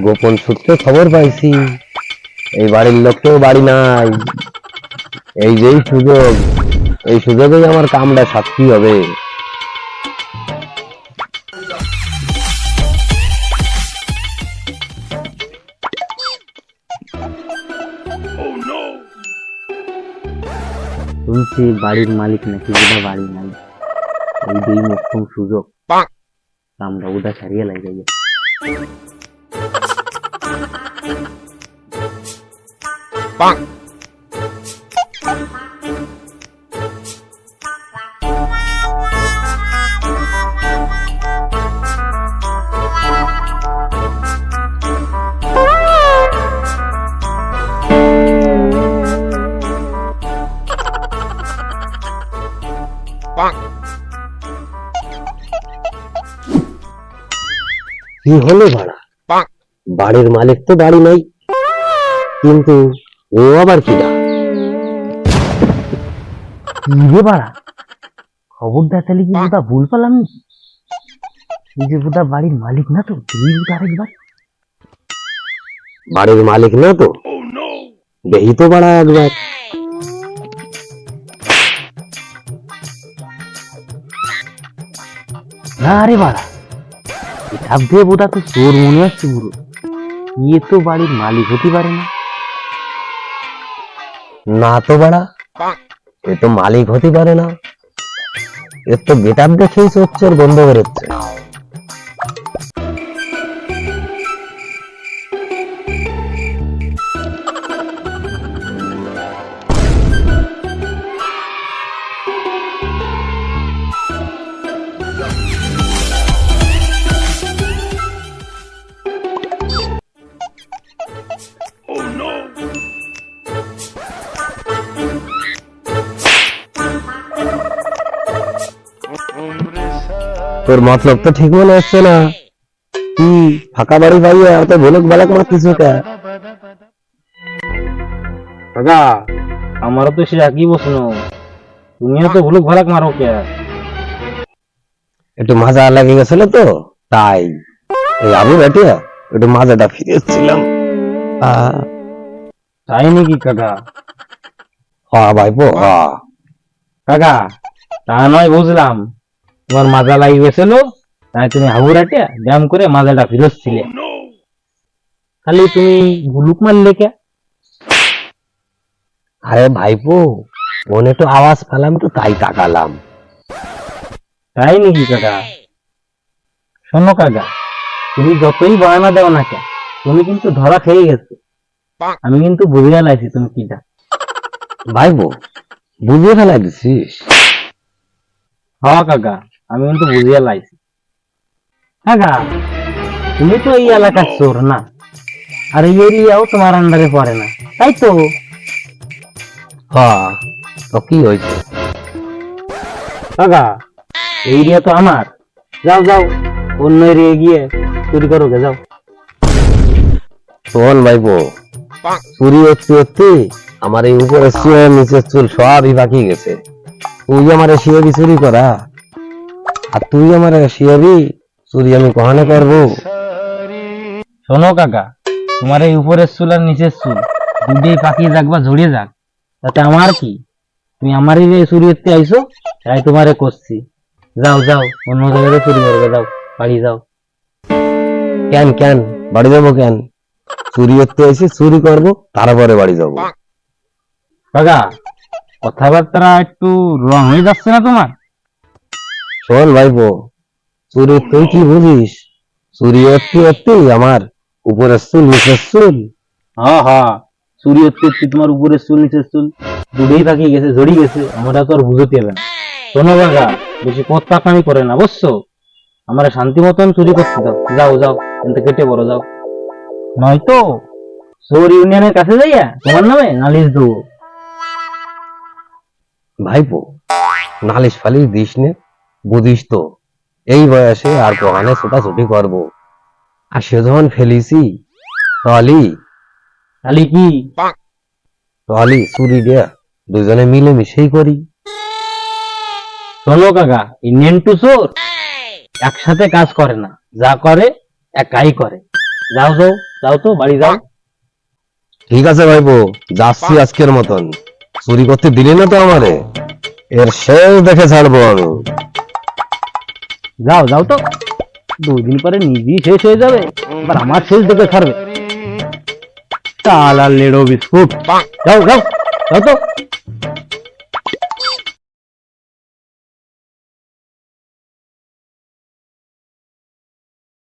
গোপন সূত্রে খবর পাইছি এই বাড়ির লোককেও বাড়ি নাই। এই যেই সুযোগ, এই সুযোগেই আমার কামটা সাক্ষী হবে। শুনছি বাড়ির মালিক নাকি ওটা বাড়ি নাই, এই দুই মোক্ষম সুযোগ আমরা ওটা ছাড়িয়ে লাগে যাই। কি হলো ভাড়া? বাড়ির মালিক তো বাড়ি নাই, কিন্তু ও আবার কিনা? নিজে বাড়া খবরদার, তাহলে কি ওটা ভুল পেলাম নাকি? এই যে ওটা বাড়ির মালিক না তো, আরেকবার বাড়ির মালিক না তো, দেখি তো বাড়া একবার। না রে বাড়া, হিসাব দিয়ে বোধা তো চোর মনে আসছে পুরো। ইয়ে তো বাড়ির মালিক হতে পারে না। না তো বাড়া, এ তো মালিক হতে পারে না, এর তো গেটআপ দেখেই চোর বন্ধ বেরোচ্ছে। তোর মতলব তো ঠিক মনে হচ্ছে না। কি ফাঁকা বাড়ি পাইয়ে এত ভোলক বালক মারতিস কে? কাকা, আমারও তো সে একই প্রশ্ন, তুমিও তো ভুলুক ভালাক মারো কে? একটু মাজা লেগে গেছিল তো, তাই এই আমি বেটে একটু মাজাটা ফিরেছিলাম। তাই নাকি কাকা? হ্যাঁ ভাইপো, হ্যাঁ। কাকা, তা নয় বুঝলাম, তোমার মাজা লাগি গেছিল, তাই তুমি হাবুরাটে ব্যায়াম করে মাজাটা ফিরোচ্ছিলে। খালি তুমি ভুলুক মারলে কে? আরে ভাইপো, মনে তো আওয়াজ পেলাম তো তাই তাকালাম। তাই নাকি কাকা? শোনো কাকা, তুমি যতই বায়না দাও না কে, তুমি কিন্তু ধরা খেয়ে গেছো। আমি কিন্তু বুঝিয়ে লাইছি তুমি কিটা। ভাইপো, বুঝিয়ে ফেলাই দিছিস? হ্যাঁ কাকা, আমি কিন্তু বুঝিয়ে লাইছি। কাকা, তুমি তো এই এলাকার চোর না, আর এই এরিয়াও তোমার আন্ডারে পড়ে না, তাই তো? হ্যাঁ, তো কি হয়েছে? কাকা, এই এরিয়া তো আমার। যাও যাও, অন্য এরিয়া গিয়ে চুরি করো গে, যাও। শোন ভাইপো, চুরি হচ্ছে হচ্ছে আমার এই উপরে শুয়ে নিচের চুল সবই বাকি গেছে। তুই আমার শিয়াবি চুরি করা, আর তুই আমার শিয়াবি চুরি আমি কখনো করবো? শোনো কাকা, তোমার এই উপরের চুল আর নিচের চুল দুটোই পাকিয়ে যাক বা ঝরিয়ে যাক, তাতে আমার কি? তুমি আমারই যে চুরি করতে আইসো, তাই তোমারে করছি। যাও যাও, অন্য জায়গায় চুরি করবে, যাও বাড়ি যাও। কেন কেন বাড়ি যাবো কেন? চুরি করতে এসে চুরি করবো, তারপরে বাড়ি যাবো। কাকা, কথাবার্তা একটু রং হয়ে যাচ্ছে না তোমার? শোন ভাইপো, চুরি তুই কি বুঝিস? চুরি করতে করতে আমার উপরের চুল নিচের চুল। হ্যাঁ হ্যাঁ, চুরি হচ্ছে তোমার উপরের চুল নিচের চুল দুটোই পাকিয়ে গেছে, ঝরি গেছে, আমরা তো আর বুঝতে হবে না। শোনো কাকা, বেশি কথাকামি করে না বুঝছো? আমার শান্তি মতন চুরি করতে দাও, যাও যাও, কিন্তু কেটে বড় যাও, নয়তো চোর ইউনিয়নের কাছে যাইয়া তোমার নামে নালিশ দেবো। ভাইপো, নালিশ ফালিশ দিস নে, বুঝিস তো এই বয়সে আর কখনো ছোটাছুটি করবো, আর সে যখন ফেলিছি তাহলে কি? তাহলে চুরি দেয়া দুজনে মিলে মিশেই করি। শোনো কাকা, এই নেন্টু চোর একসাথে কাজ করে না, যা করে একাই করে। যাও যাও, যাও তো বাড়ি যাও। ঠিক আছে ভাইপো, যাচ্ছি আজকের মতন। চুরি করতে দিলি না তো আমারে, এর শেষ দেখে ছাড়বো আমি। যাও যাও তো, 2 দিন পরে নিজেই শেষ হয়ে যাবে, এবার আমার শেষ দেখে ছাড়বে। চাল আর লেড়ো বিস্কুট, যাও যাও যাও তো।